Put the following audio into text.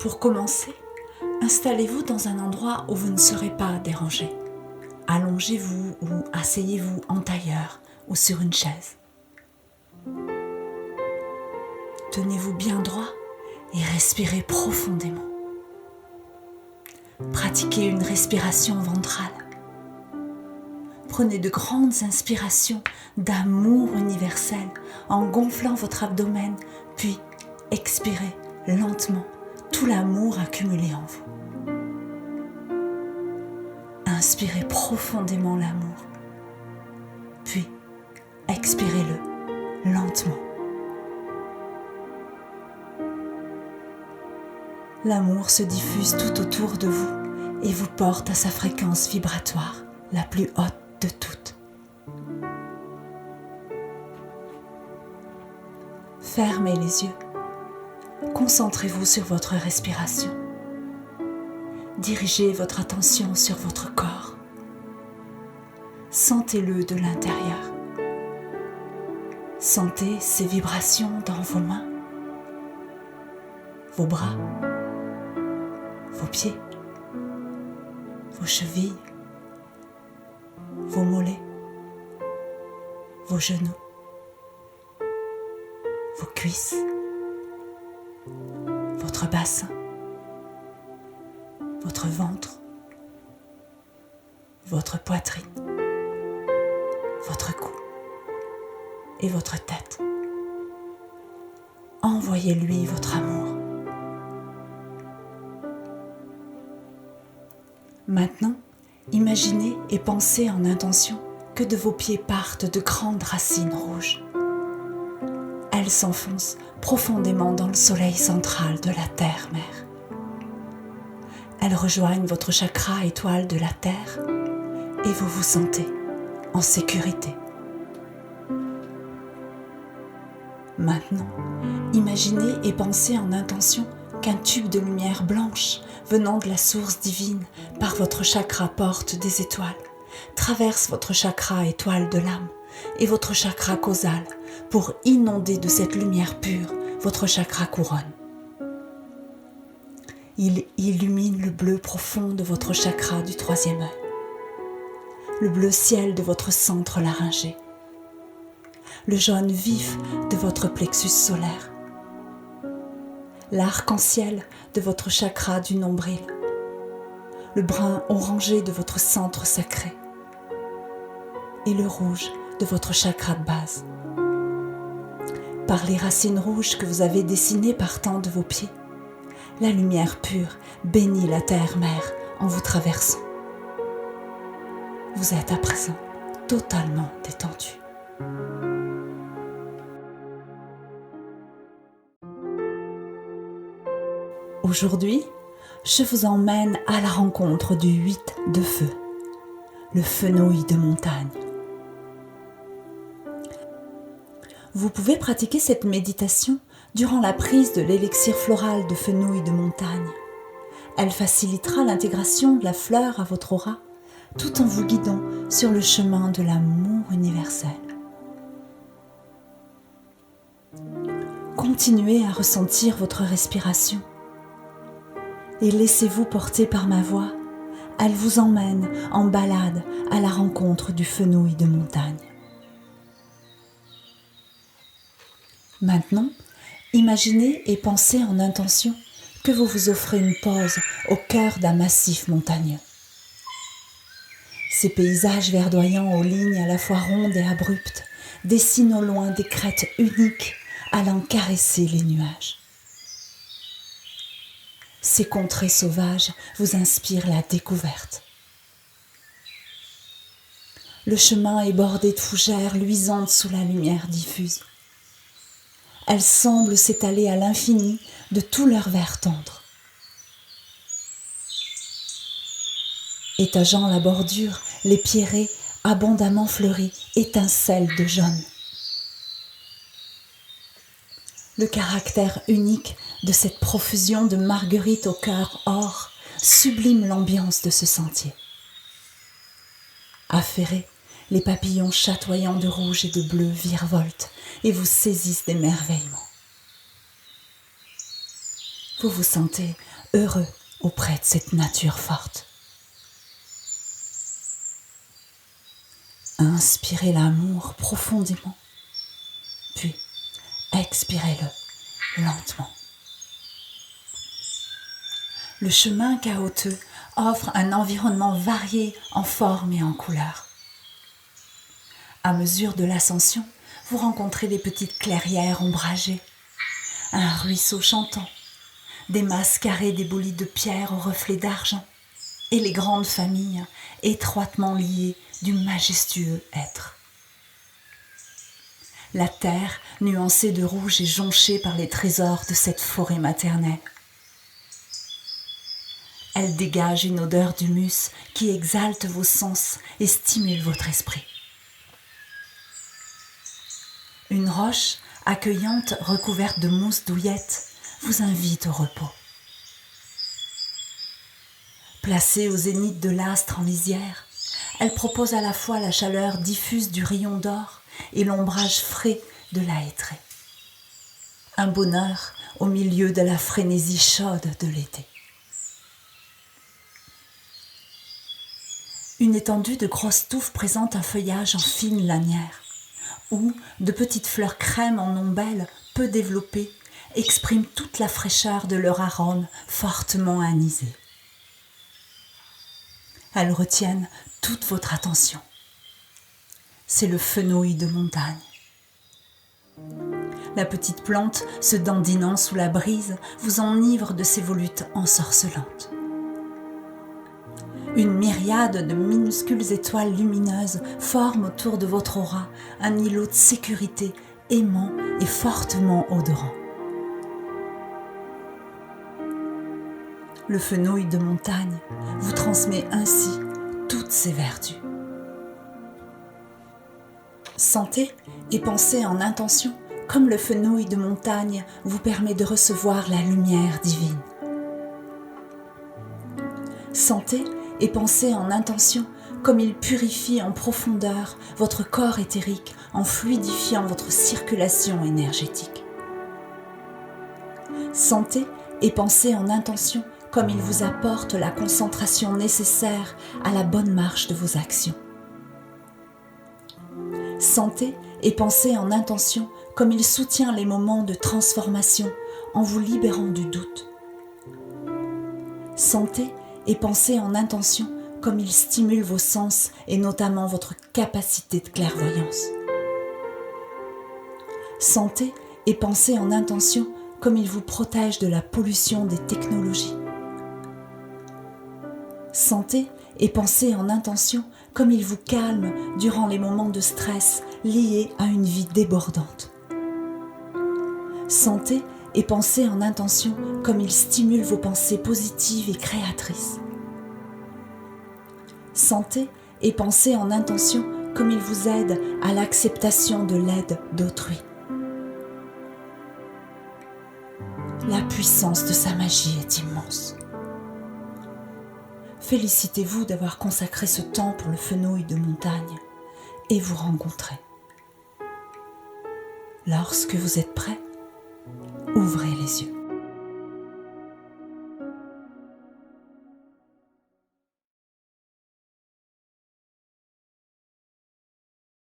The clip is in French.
Pour commencer, installez-vous dans un endroit où vous ne serez pas dérangé. Allongez-vous ou asseyez-vous en tailleur ou sur une chaise. Tenez-vous bien droit et respirez profondément. Pratiquez une respiration ventrale. Prenez de grandes inspirations d'amour universel en gonflant votre abdomen, puis expirez lentement tout l'amour accumulé en vous. Inspirez profondément l'amour, puis expirez-le lentement. L'amour se diffuse tout autour de vous et vous porte à sa fréquence vibratoire, la plus haute de toutes. Fermez les yeux. Concentrez-vous sur votre respiration. Dirigez votre attention sur votre corps. Sentez-le de l'intérieur. Sentez ces vibrations dans vos mains, vos bras, vos pieds, vos chevilles, vos mollets, vos genoux, vos cuisses, votre bassin, votre ventre, votre poitrine, votre cou et votre tête. Envoyez-lui votre amour. Maintenant, imaginez et pensez en intention que de vos pieds partent de grandes racines rouges. Elles s'enfoncent profondément dans le soleil central de la terre-mère. Elles rejoignent votre chakra étoile de la terre et vous vous sentez en sécurité. Maintenant, imaginez et pensez en intention qu'un tube de lumière blanche venant de la source divine par votre chakra porte des étoiles, traverse votre chakra étoile de l'âme et votre chakra causal pour inonder de cette lumière pure votre chakra couronne. Il illumine le bleu profond de votre chakra du troisième œil, le bleu ciel de votre centre laryngé, le jaune vif de votre plexus solaire, l'arc-en-ciel de votre chakra du nombril, le brun orangé de votre centre sacré et le rouge de votre chakra de base. Par les racines rouges que vous avez dessinées partant de vos pieds, la lumière pure bénit la terre-mère en vous traversant. Vous êtes à présent totalement détendu. Aujourd'hui, je vous emmène à la rencontre du 8 de feu, le fenouil de montagne. Vous pouvez pratiquer cette méditation durant la prise de l'élixir floral de fenouil de montagne. Elle facilitera l'intégration de la fleur à votre aura tout en vous guidant sur le chemin de l'amour universel. Continuez à ressentir votre respiration et laissez-vous porter par ma voix. Elle vous emmène en balade à la rencontre du fenouil de montagne. Maintenant, imaginez et pensez en intention que vous vous offrez une pause au cœur d'un massif montagneux. Ces paysages verdoyants aux lignes à la fois rondes et abruptes dessinent au loin des crêtes uniques allant caresser les nuages. Ces contrées sauvages vous inspirent la découverte. Le chemin est bordé de fougères luisantes sous la lumière diffuse. Elles semblent s'étaler à l'infini de tout leur vert tendre. Étageant la bordure, les pierrets abondamment fleuris étincellent de jaune. Le caractère unique de cette profusion de marguerites au cœur or sublime l'ambiance de ce sentier. Affairés, les papillons chatoyants de rouge et de bleu virevoltent et vous saisissent d'émerveillement. Vous vous sentez heureux auprès de cette nature forte. Inspirez l'amour profondément, puis expirez-le lentement. Le chemin chaotique offre un environnement varié en forme et en couleur. À mesure de l'ascension, vous rencontrez des petites clairières ombragées, un ruisseau chantant, des masses carrées d'éboulis de pierre aux reflets d'argent et les grandes familles étroitement liées du majestueux être. La terre, nuancée de rouge, est jonchée par les trésors de cette forêt maternelle. Elle dégage une odeur d'humus qui exalte vos sens et stimule votre esprit. Une roche accueillante recouverte de mousse douillette vous invite au repos. Placée au zénith de l'astre en lisière, elle propose à la fois la chaleur diffuse du rayon d'or et l'ombrage frais de la hêtraie. Un bonheur au milieu de la frénésie chaude de l'été. Une étendue de grosses touffes présente un feuillage en fine lanière, où de petites fleurs crème en ombelle, peu développées, expriment toute la fraîcheur de leur arôme fortement anisé. Elles retiennent toute votre attention. C'est le fenouil de montagne. La petite plante, se dandinant sous la brise, vous enivre de ses volutes ensorcelantes. Une myriade de minuscules étoiles lumineuses forment autour de votre aura un îlot de sécurité aimant et fortement odorant. Le fenouil de montagne vous transmet ainsi toutes ses vertus. Sentez et pensez en intention comme le fenouil de montagne vous permet de recevoir la lumière divine. Sentez et pensez en intention comme il purifie en profondeur votre corps éthérique en fluidifiant votre circulation énergétique. Sentez et pensez en intention comme il vous apporte la concentration nécessaire à la bonne marche de vos actions. Sentez et pensez en intention comme il soutient les moments de transformation en vous libérant du doute. Sentez et pensez en intention comme il stimule vos sens et notamment votre capacité de clairvoyance. Sentez et pensez en intention comme il vous protège de la pollution des technologies. Sentez et pensez en intention comme il vous calme durant les moments de stress liés à une vie débordante. Sentez et pensez en intention comme il stimule vos pensées positives et créatrices. Sentez et pensez en intention comme il vous aide à l'acceptation de l'aide d'autrui. La puissance de sa magie est immense. Félicitez-vous d'avoir consacré ce temps pour le fenouil de montagne et vous rencontrez. Lorsque vous êtes prêt, ouvrez les yeux.